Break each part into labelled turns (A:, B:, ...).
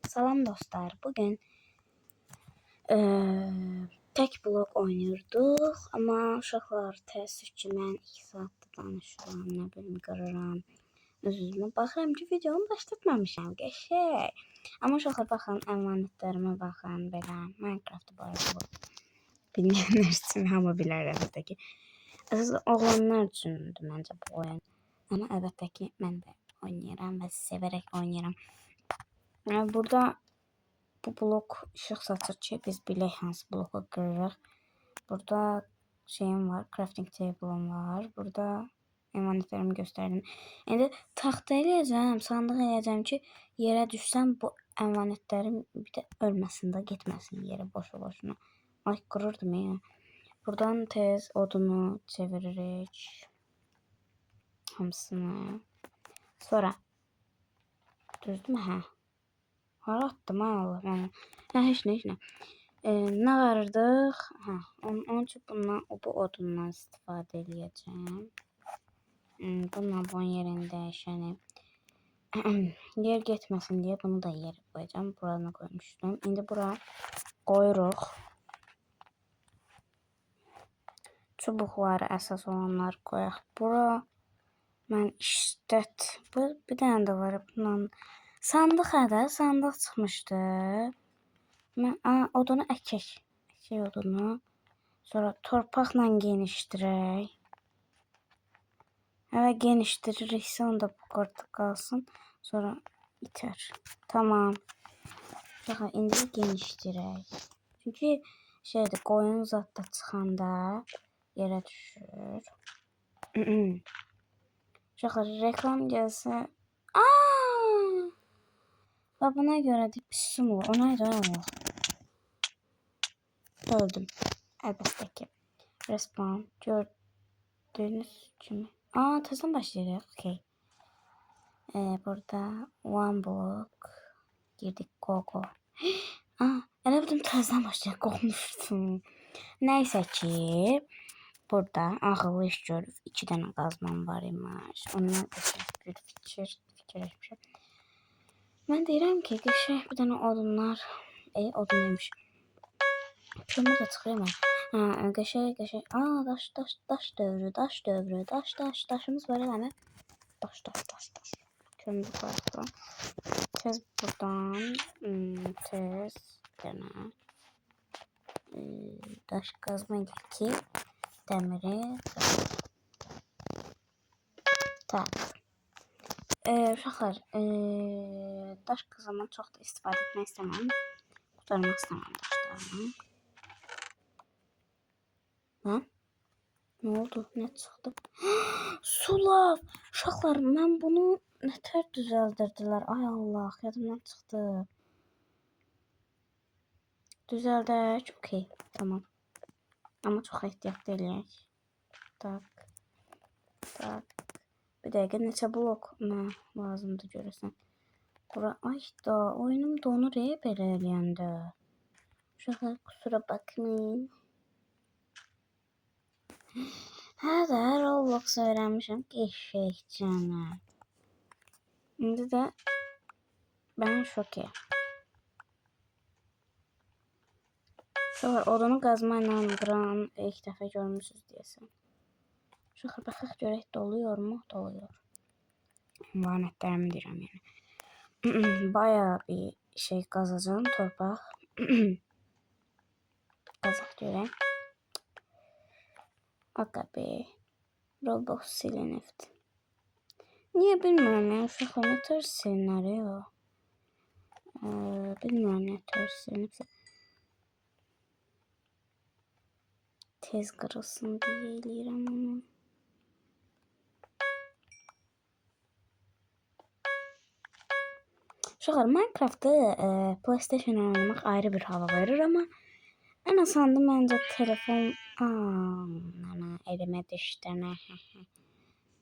A: Salam dostlar. Bugün tek blok oynuyorduk. Ama uşaqlar təəssüf ki, mən 2 saatdir danışıram, nə bilim qırıram. Öz-özümə baxıram ki, videonu başlatmamışam. Qəşəng. Amma uşaqlar baxın, əmanətlərimə baxın belə. Minecraft barədə bilməyənlər üçün hamı bilər əlbəttə ki. Əsas oğlanlar üçündür məncə bu oyun. Amma əlbəttə ki, mən də oynayıram və sevərək oynayıram. Burada bu blok işıq saçır ki, biz bilək hansı bloku qırırıq. Burada şeyim var, crafting table'ım var. Burada emanətlərimi göstərdim. İndi taxta eləyəcəm, sandıq eləyəcəm ki, yerə düşsəm bu emanətlərim bir də ölməsin də, getməsin yerə boşu-boşuna. Ay, qırırdım ya. Buradan tez odunu çeviririk. Hamısını. Sonra düzdür mü? Hə. Hara attım Allah. Heç nə. Nə qarırdıq? Hə, onun üçün bu odundan istifadə edəcəm. Bununla bunun yerini dəyişəni. Yer getməsin deyə bunu da yerə qoyacağım. Buranı qoymuşdum. İndi bura qoyuruq. Çubuqları əsas olanlar qoyaq. Bura mən işlət. Bu bir dənə də var. Bundan sandıq sandıq çıxmışdı. Mən odunu əkək. Əkək odunu. Sonra torpaqla genişdirək. Hələ genişdiririksə onda bu qartı qalsın. Sonra itər. Tamam. Baxın, indi genişdirək. Çünki şeydir, qoyun zadda çıxanda yerə düşür. Şaxır, reklam gəlsə... Və buna görə də pisim olur. O neydi Allah? Öldüm. Əlbəttə ki. Respawn. Gördüyünüz kimi. Təzdən başlayırıq. Okay. Burada one block. Girdik. Go. Elə bildim təzdən başlayırıq. Qorxmuşdum. Nəysə ki... Burada ağıllı iş görüb 2 dənə qazmam var imiş. Ondan bir fikirləşmişəm. Mən deyirəm ki, qəşəng bir dənə odunlar, odun demiş. Kömür də çıxır mən. Qəşəng. Daş dövrü. Daşımız var eləmi? Daş. Kömür qoyaqdan. Tez buradan, tez bir dənə daş qazma edik ki, dəmiri tak. Uşaqlar, daş qazandan çox da istifadə etmək istəməm. Qurtarmaq istəməm daşlarını. Nə oldu? Nə çıxdı? Sulav! Uşaqlar, mən bunu nətər düzəldirdilər? Ay Allah, yadımdan çıxdı. Düzəldək. Okay, tamam. Amma çox ehtiyatlı eləyək. Tak. Bir dəqiqə, neçə blok lazımdır görəsən. Bura, ay da, oyunum donur belə eləyəndə. Uşaqlar, kusura bakmayın. Hə də, Roblox öyrənmişəm. Qəşəng canım. İndi də mən şokeyəm. Uşaqlar, odunu qazma ilə qıran ilk dəfə görmüşsünüz deyəsən. Uşaqlar, baxaq görək doluyor mu? Doluyor. Emanətlərimi deyirəm yəni. Bayağı bir şey qazacağım, torpaq. Qazaq görək. Aqabi. Roblox silinibdi. Niyə bilmirəm ya, uşaqlar, nətər silinər ya? Bilmirəm nətər silinibsə. Tez qırılsın deyə eləyirəm onu. Uşaqlar, Minecraft'ı PlayStation oynamaq ayrı bir hava verir, amma ən asandı məncə telefon... Nana, elimə düşdü.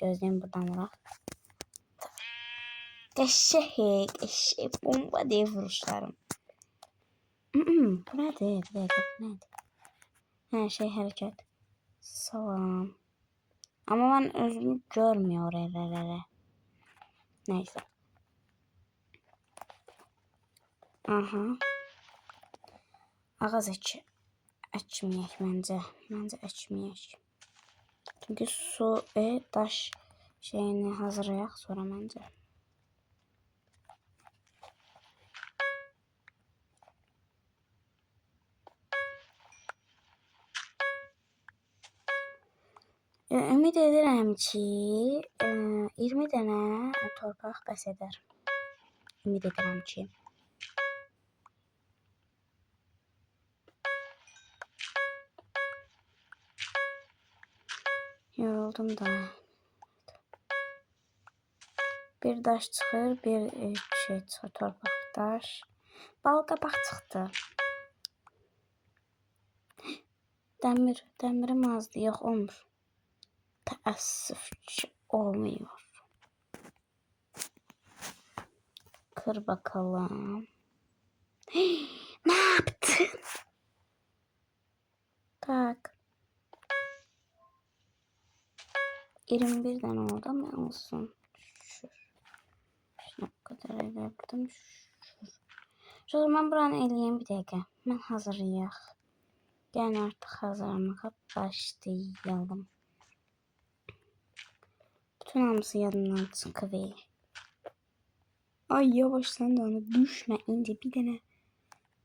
A: Gözləyim buradan vuraq. Qəşəng, bomba deyə vuruşlarım. Bu nədir? Bir dəqiqə, bu nədir? Hərəkət. Salam. Amma mən özümü görmüyor elə. Nəysə. Aha. Ağac əkməyək məncə. Məncə əkməyək. Çünki su və daş şeyini hazırlayaq sonra məncə. Ümid edirəm ki 20 dənə torpaq bəs edər. Ümid edirəm ki. Yoruldum da. Bir daş çıxır, bir şey çıxır, torpaq daş. Bal qabaq çıxdı. Dəmirim azdı, yox olmur. Təəssüf ki olmuyor. Kır bakalım. Ne yaptın? Tak. 21 tane oldu ama olsun. Şuna bu kadar elədim. Şöyle ben buranı eləyəm bir dəqiqə. Mən hazırlayaq. Gəlin artıq hazırlamağa başlayalım. Bütün hamısı yadımdan çıxıver. Ay yavaş sen de ona düşme. İnce bir dene.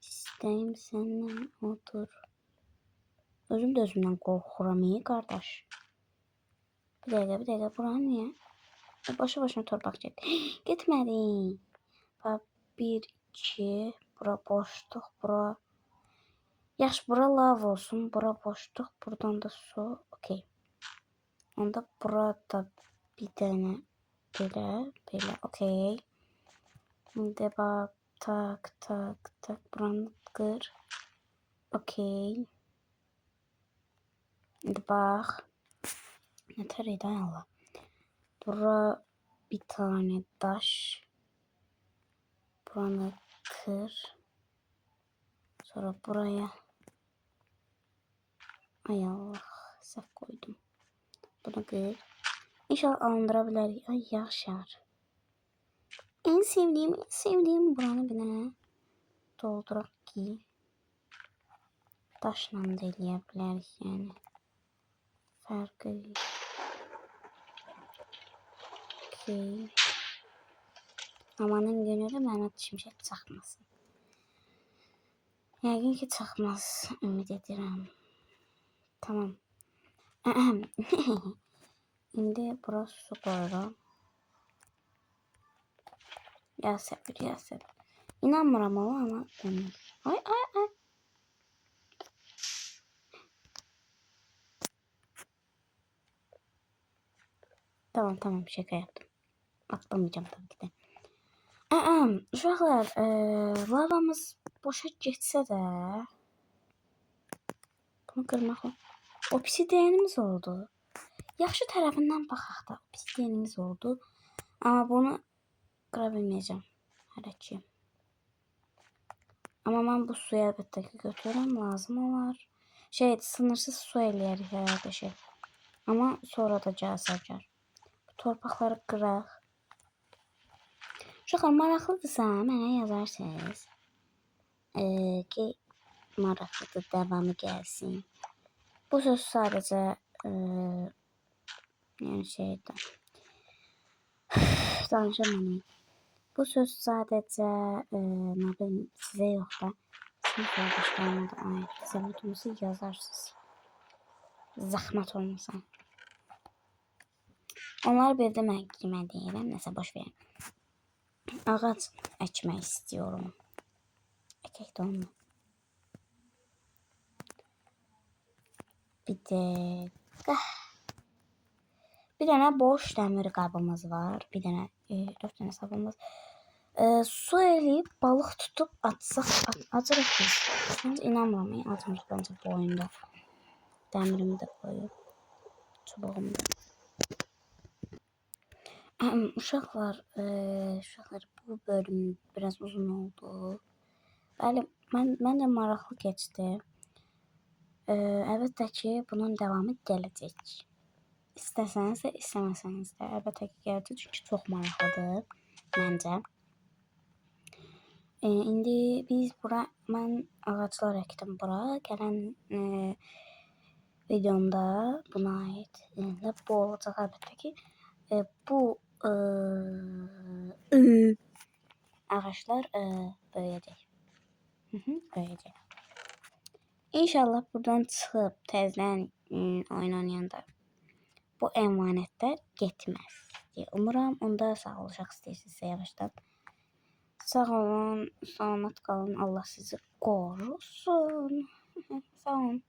A: İstəyim səndən otur. Özüm də özümdən qorxuram qardaş. Bir dəqiqə. Buranı niyə? Başa başına torpaq get. Getmədi. 1, 2. Bura boşluq. Bura. Yaş bura lav olsun. Bura boşluq. Buradan da su. Okey. Onda burada bir dənə belə. Okey. Şimdi bak. Tak. Buranı qır. Okey. Şimdi bak. Yeter idi Allah. Bura bir tane daş. Buranı kır. Sonra buraya. Ay Allah. Səhv koydum. Bunu kır. İnşallah alındırabiliriz. Ay yaşar. En sevdiğim buranı bir dənə dolduraq ki. Daşla da eləyə yani. Farkı. Okey. Amanın gönülü mənə şimşək çaxmasın. Yəqin ki çaxmaz. Ümid edirəm. Tamam. İndi burası su qoyuram. Ya səbir. İnanmıram ama dönür. Ay. Tamam şaka yaptım. Atlamayacağım tabii ki de. Uşaqlar, lavamız boşa getsə də bunu qırmaq obsidianimiz oldu. Yaxşı tərəfindən baxaq da obsidianimiz oldu. Amma bunu qıra bilməyəcəm hələ ki. Amma mən bu suyu əlbəttə ki götürürəm, lazım olar. Sınırsız su eləyərik herhalde şey. Amma sonra da cəsərgər. Bu torpaqları qıraq. Uşaqlar maraqlıdırsa mənə yazarsınız. Ki maraqlıdır, davamı gəlsin. Bu söz sadəcə yəni şeydə danışamayım. Bu söz sadəcə nə bilim sizə yox da sinif yoldaşlarıma da aid. Zəhmətinizi yazarsınız. Zəhmət olmasa. Onlar bildi mən kimə deyirəm, nəsə boş verin. Ağac əkmək istiyorum. Əkək də onu. Bir dəqiqə. Bir dənə boş dəmir qabımız var. Bir dənə 4 dənə sabunumuz. Su eləyib balıq tutub atsaq acırıq biz. Mən inanmıram, acımırıq bence bu oyunda. Dəmirimi də koyub. Çubuğumu da. Uşaqlar, bu bölüm biraz uzun oldu. Bəli, məncə maraqlı keçdi. Əlbəttə ki, bunun davamı gələcək. İstəsəniz də, istəməsəniz də əlbəttə ki gələcək, çünki çox maraqlıdır məncə. İndi biz bura mən ağaclar əkdim bura. Gələn videomda buna ait bu olacaq əlbəttə ki. Bu ağaçlar böyüyəcək. Böyüyəcək. İnşallah buradan çıxıb təzədən oyun oynayanda bu əmanətlər getməz deyə umuram. Onda sağolacaq istəyirsinizsə yavaşdan. Sağ olun, salamat qalın. Allah sizi qorusun. Sağ olun.